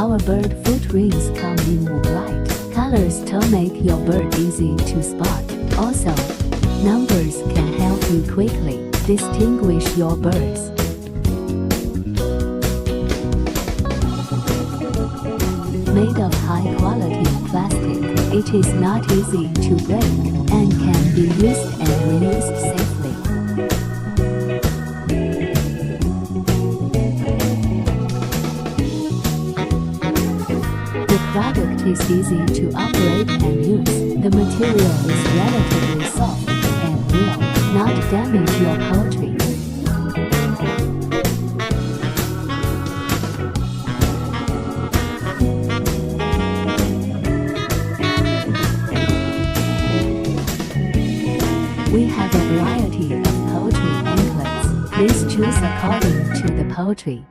Our bird food rings come in bright colors to make your bird easy to spot. Also, numbers can help you quickly distinguish your birds. Made of high-quality plastic, it is not easy to break and can be used and reused safely. The product is easy to operate and use. The material is relatively soft and will not damage your poultry. We have a variety of poultry anklets. Please choose according to the poultry.